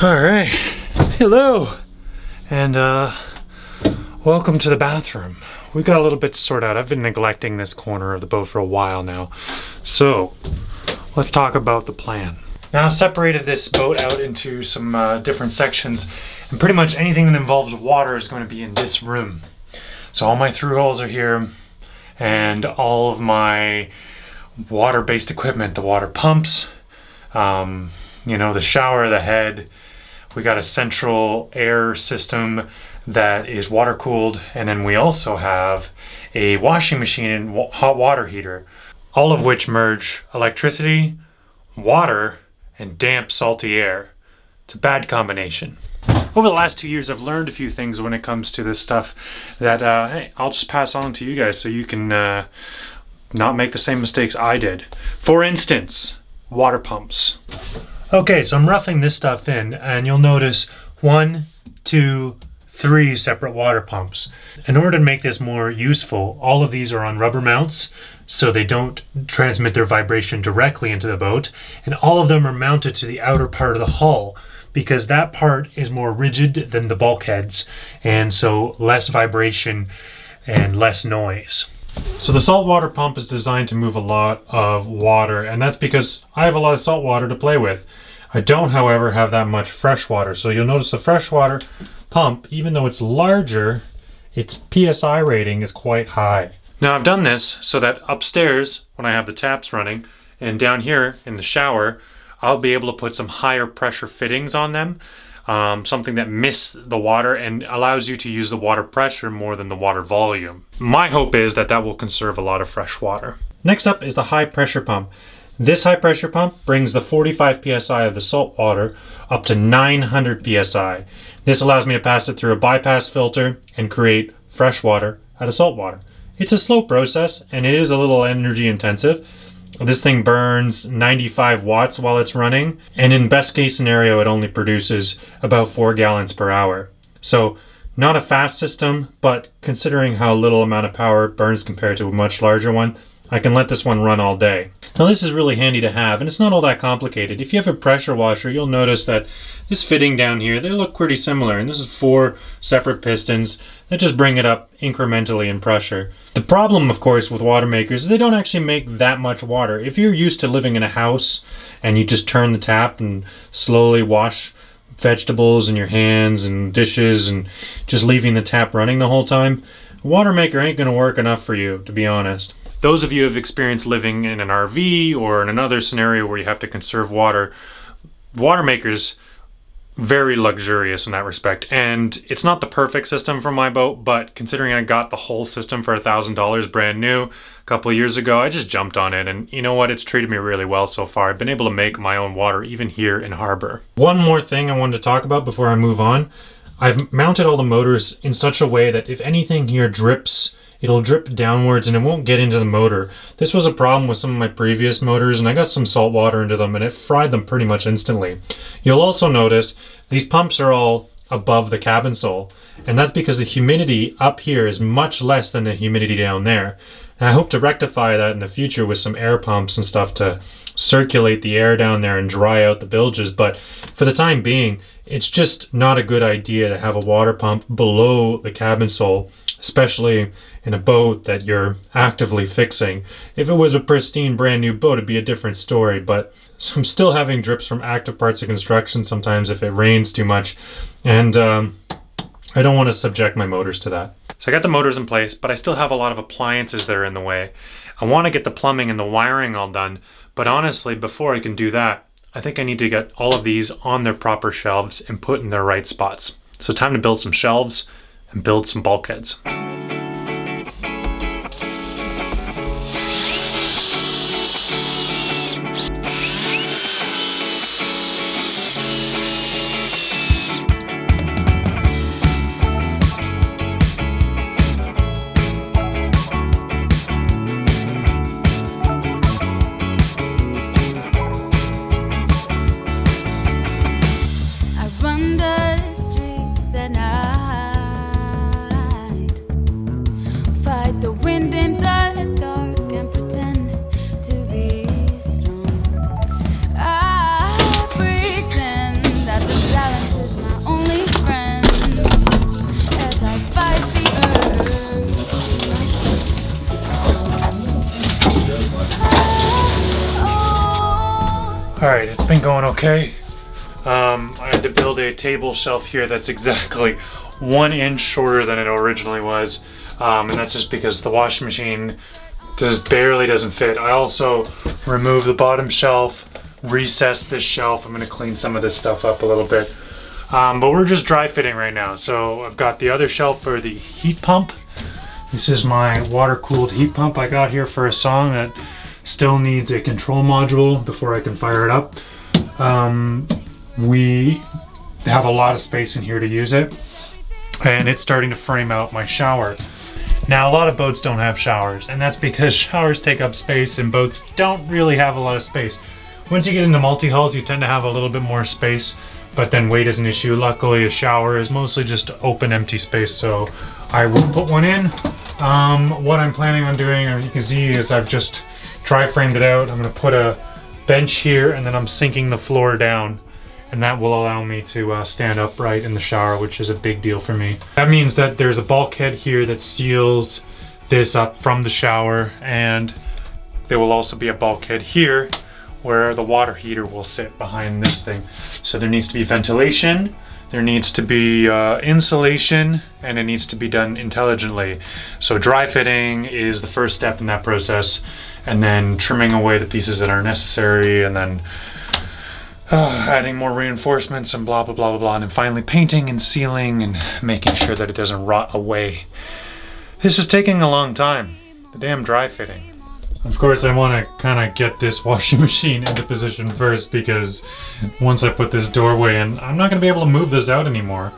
All right, hello, and welcome to the bathroom. We got a little bit to sort out. I've been neglecting this corner of the boat for a while now, so let's talk about the plan. Now I've separated this boat out into some different sections, and pretty much anything that involves water is going to be in this room. So all my through holes are here, and all of my water-based equipment, the water pumps, the shower, the head. We got a central air system that is water cooled, and then we also have a washing machine and hot water heater, all of which merge electricity, water, and damp, salty air. It's a bad combination. Over the last 2 years, I've learned a few things when it comes to this stuff that hey, I'll just pass on to you guys so you can not make the same mistakes I did. For instance, water pumps. Okay, so I'm roughing this stuff in, and you'll notice 1, 2, 3 separate water pumps. In order to make this more useful, all of these are on rubber mounts, so they don't transmit their vibration directly into the boat, and all of them are mounted to the outer part of the hull, because that part is more rigid than the bulkheads, and so less vibration and less noise. So the saltwater pump is designed to move a lot of water, and that's because I have a lot of salt water to play with. I don't, however, have that much fresh water, so you'll notice the freshwater pump, even though it's larger, its PSI rating is quite high. Now I've done this so that upstairs, when I have the taps running, and down here in the shower, I'll be able to put some higher pressure fittings on them, something that miss the water and allows you to use the water pressure more than the water volume. My hope is that that will conserve a lot of fresh water. Next up is the high pressure pump. This high pressure pump brings the 45 psi of the salt water up to 900 psi. This allows me to pass it through a bypass filter and create fresh water out of salt water. It's a slow process and it is a little energy intensive. This thing burns 95 watts while it's running, and in best case scenario it only produces about 4 gallons per hour. So not a fast system, but considering how little amount of power it burns compared to a much larger one, I can let this one run all day. Now this is really handy to have, and it's not all that complicated. If you have a pressure washer, you'll notice that this fitting down here, they look pretty similar, and this is 4 separate pistons that just bring it up incrementally in pressure. The problem, of course, with water makers is they don't actually make that much water. If you're used to living in a house and you just turn the tap and slowly wash vegetables in your hands and dishes and just leaving the tap running the whole time, a water maker ain't gonna work enough for you, to be honest. Those of you who have experienced living in an RV or in another scenario where you have to conserve water, water makers, very luxurious in that respect. And it's not the perfect system for my boat, but considering I got the whole system for $1,000 brand new a couple of years ago, I just jumped on it. And you know what? It's treated me really well so far. I've been able to make my own water even here in harbor. One more thing I wanted to talk about before I move on. I've mounted all the motors in such a way that if anything here drips, it'll drip downwards and it won't get into the motor. This was a problem with some of my previous motors, and I got some salt water into them and it fried them pretty much instantly. You'll also notice these pumps are all above the cabin sole, and that's because the humidity up here is much less than the humidity down there. And I hope to rectify that in the future with some air pumps and stuff to circulate the air down there and dry out the bilges, but for the time being, it's just not a good idea to have a water pump below the cabin sole, especially in a boat that you're actively fixing. If it was a pristine brand new boat, it'd be a different story, but so I'm still having drips from active parts of construction sometimes if it rains too much, and I don't want to subject my motors to that. So I got the motors in place, but I still have a lot of appliances that are in the way. I want to get the plumbing and the wiring all done, but honestly, before I can do that, I think I need to get all of these on their proper shelves and put in their right spots. So time to build some shelves and build some bulkheads. I run the streets at night. Alright, it's been going okay. I had to build a table shelf here that's exactly 1 inch shorter than it originally was. And that's just because the washing machine just barely doesn't fit. I also removed the bottom shelf, recessed this shelf. I'm gonna clean some of this stuff up a little bit. But we're just dry fitting right now. So I've got the other shelf for the heat pump. This is my water-cooled heat pump I got here for a song that still needs a control module before I can fire it up. We have a lot of space in here to use it, and it's starting to frame out my shower. Now, a lot of boats don't have showers, and that's because showers take up space and boats don't really have a lot of space. Once you get into multi-hulls, you tend to have a little bit more space, but then weight is an issue. Luckily, a shower is mostly just open, empty space, so I will put one in. What I'm planning on doing, as you can see, is I've just dry framed it out. I'm gonna put a bench here, and then I'm sinking the floor down, and that will allow me to stand upright in the shower, which is a big deal for me. That means that there's a bulkhead here that seals this up from the shower, and there will also be a bulkhead here where the water heater will sit behind this thing. So there needs to be ventilation, there needs to be insulation, and it needs to be done intelligently. So dry fitting is the first step in that process, and then trimming away the pieces that are necessary, and then adding more reinforcements and blah, blah, blah, blah, blah, and then finally painting and sealing and making sure that it doesn't rot away. This is taking a long time, the damn dry fitting. Of course, I want to kind of get this washing machine into position first, because once I put this doorway in, I'm not going to be able to move this out anymore.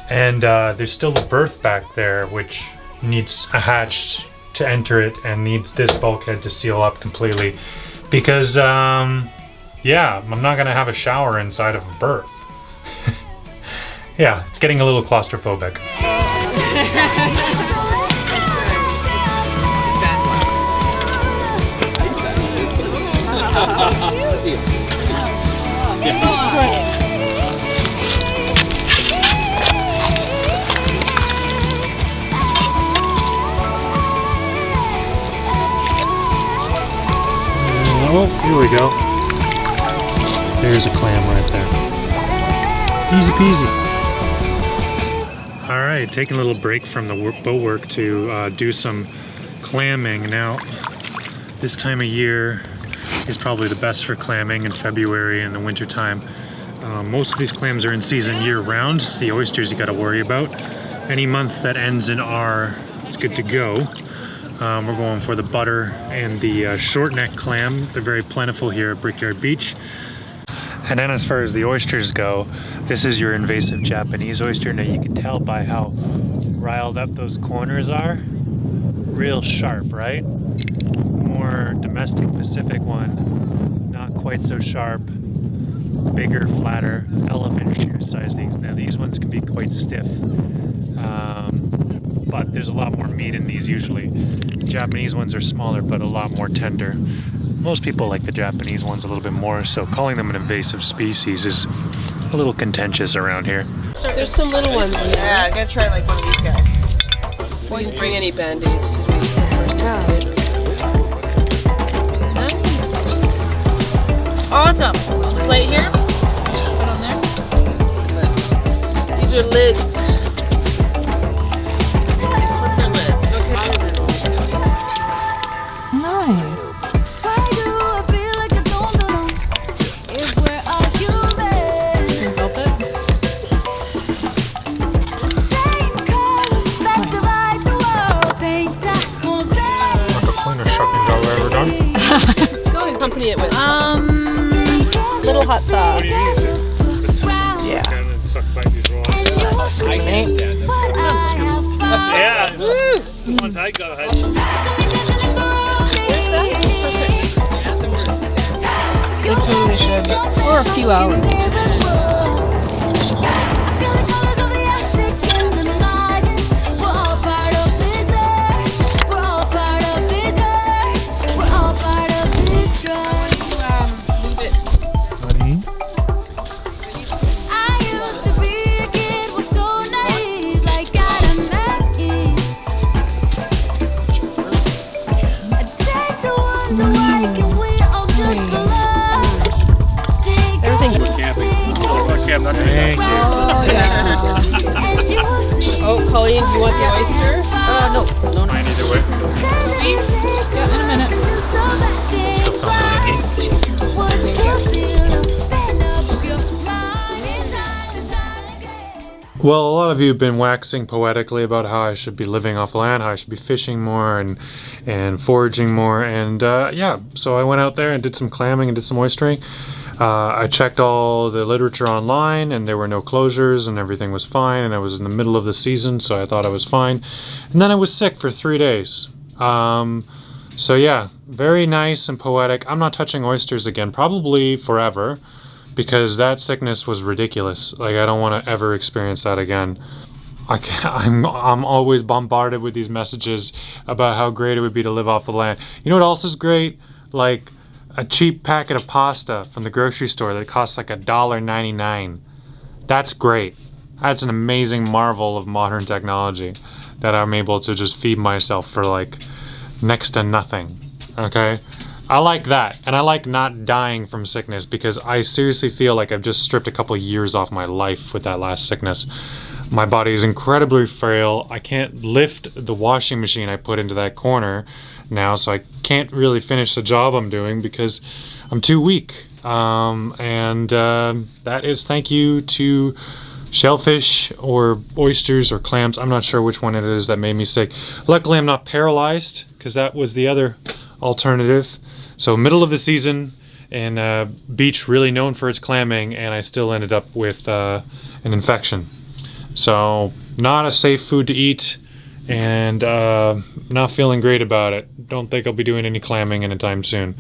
And there's still the berth back there, which needs a hatch to enter it and needs this bulkhead to seal up completely. Because, yeah, I'm not going to have a shower inside of a berth. Yeah, it's getting a little claustrophobic. Oh, here we go. There's a clam right there. Easy peasy. All right, taking a little break from the boat work to do some clamming. Now, this time of year is probably the best for clamming, in February in the winter time. Most of these clams are in season year-round. It's the oysters you got to worry about. Any month that ends in R, it's good to go. We're going for the butter and the short neck clam. They're very plentiful here at Brickyard Beach. And then as far as the oysters go, this is your invasive Japanese oyster. Now you can tell by how riled up those corners are. Real sharp, right? More domestic Pacific one, not quite so sharp. Bigger, flatter, elephant shoe size these. Now these ones can be quite stiff. But there's a lot more meat in these usually. The Japanese ones are smaller but a lot more tender. Most people like the Japanese ones a little bit more, so calling them an invasive species is a little contentious around here. There's some little ones in there. Yeah, I'm gonna try like one of these guys. Please bring any band-aids to me first aid. Nice. Awesome. Plate here. Put on there. These are lids. Nice. Accompany it with little hot sauce. Yeah. Yeah. The ones I got. They totally should. Or a few hours. Thank you. Oh, yeah. Oh, Colleen, do you want the oyster? No. Mine either way. Sweet? Yeah, in a minute. Still filming it. Well, a lot of you have been waxing poetically about how I should be living off land, how I should be fishing more and foraging more, and yeah, so I went out there and did some clamming and did some oystering. I checked all the literature online, and there were no closures, and everything was fine, and I was in the middle of the season, so I thought I was fine. And then I was sick for 3 days. So yeah, very nice and poetic. I'm not touching oysters again, probably forever, because that sickness was ridiculous. Like, I don't want to ever experience that again. I'm always bombarded with these messages about how great it would be to live off the land. You know what else is great? Like a cheap packet of pasta from the grocery store that costs like $1.99. That's great. That's an amazing marvel of modern technology that I'm able to just feed myself for like next to nothing. Okay? I like that, and I like not dying from sickness, because I seriously feel like I've just stripped a couple years off my life with that last sickness. My body is incredibly frail. I can't lift the washing machine I put into that corner now, so I can't really finish the job I'm doing because I'm too weak. That is thank you to shellfish or oysters or clams. I'm not sure which one it is that made me sick. Luckily, I'm not paralyzed, because that was the other alternative. So middle of the season, and beach really known for its clamming, and I still ended up with an infection. So not a safe food to eat, and not feeling great about it. Don't think I'll be doing any clamming anytime soon.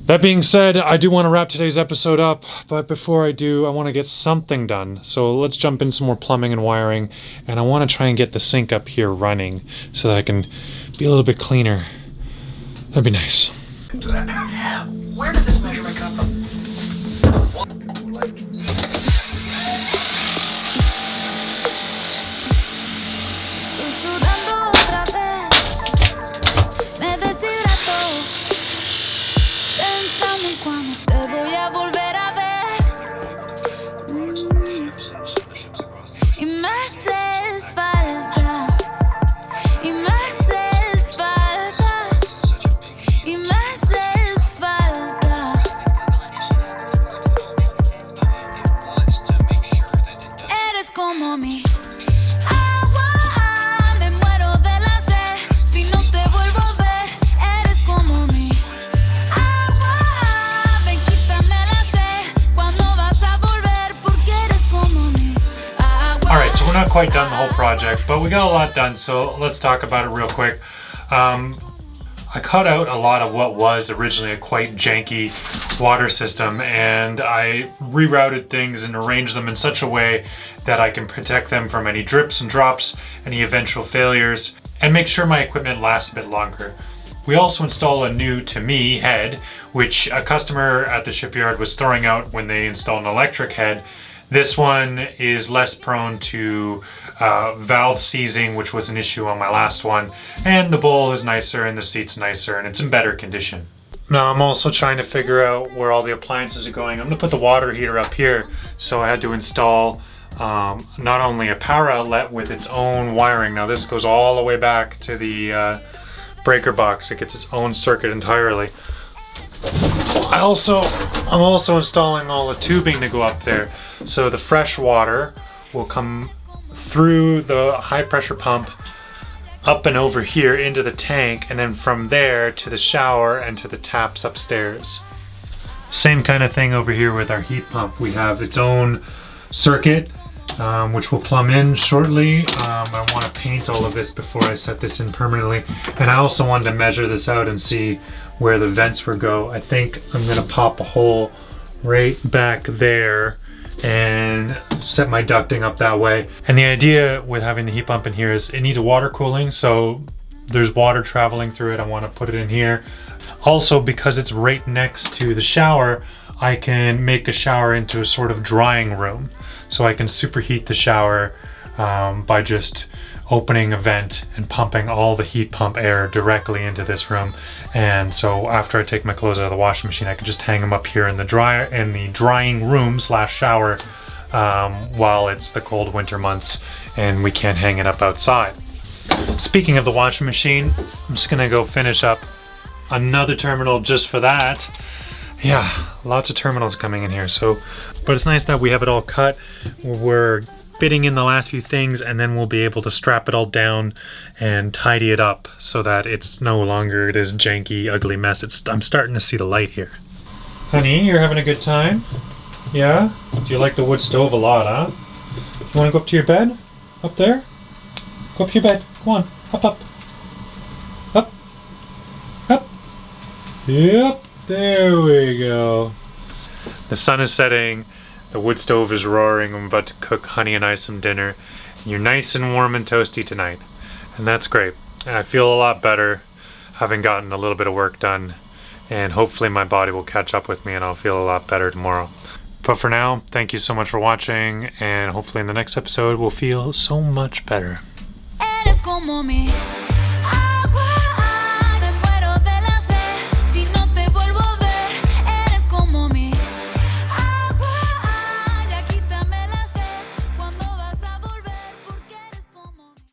That being said, I do want to wrap today's episode up, but before I do, I want to get something done. So let's jump in some more plumbing and wiring, and I want to try and get the sink up here running so that I can be a little bit cleaner. That'd be nice. Where did this measurement come from? Estoy sudando otra vez, me deshidrato, pensando en cuándo te voy a volver a ver. Y me haces falta, y me haces falta, y me haces falta. Eres como mi agua, me muero de la sed si no te vuelvo a ver. Eres como mi agua, ven quítame la sed cuando vas a volver, porque eres como mi agua. All right, so we're not quite done the whole project, but we got a lot done, so let's talk about it real quick. I cut out a lot of what was originally a quite janky water system, and I rerouted things and arranged them in such a way that I can protect them from any drips and drops, any eventual failures, and make sure my equipment lasts a bit longer. We also install a new, to me, head, which a customer at the shipyard was throwing out when they installed an electric head. This one is less prone to valve seizing, which was an issue on my last one, and the bowl is nicer and the seat's nicer and it's in better condition. Now I'm also trying to figure out where all the appliances are going. I'm gonna put the water heater up here, so I had to install not only a power outlet with its own wiring. Now this goes all the way back to the breaker box. It gets its own circuit entirely. I'm also installing all the tubing to go up there, so the fresh water will come through the high pressure pump up and over here into the tank, and then from there to the shower and to the taps upstairs. Same kind of thing over here with our heat pump. We have its own circuit, which will plumb in shortly. I want to paint all of this before I set this in permanently, and I also wanted to measure this out and see where the vents would go. I think I'm gonna pop a hole right back there and set my ducting up that way. And the idea with having the heat pump in here is it needs water cooling, so there's water traveling through it. I want to put it in here. Also, because it's right next to the shower, I can make a shower into a sort of drying room. So I can superheat the shower by just opening a vent and pumping all the heat pump air directly into this room. And so after I take my clothes out of the washing machine, I can just hang them up here in the drying room / shower while it's the cold winter months and we can't hang it up outside. Speaking of the washing machine, I'm just gonna go finish up another terminal just for that. Yeah, lots of terminals coming in here. But it's nice that we have it all cut. We're fitting in the last few things, and then we'll be able to strap it all down and tidy it up so that it's no longer this janky, ugly mess. I'm starting to see the light here. Honey, you're having a good time? Yeah? Do you like the wood stove a lot, huh? You want to go up to your bed? Up there? Go up to your bed. Go on. Up, up. Up. Up. Yep. There we go. The sun is setting. The wood stove is roaring. I'm about to cook Honey and I some dinner. You're nice and warm and toasty tonight. And that's great. I feel a lot better having gotten a little bit of work done. And hopefully my body will catch up with me and I'll feel a lot better tomorrow. But for now, thank you so much for watching. And hopefully in the next episode we'll feel so much better. Eres como mi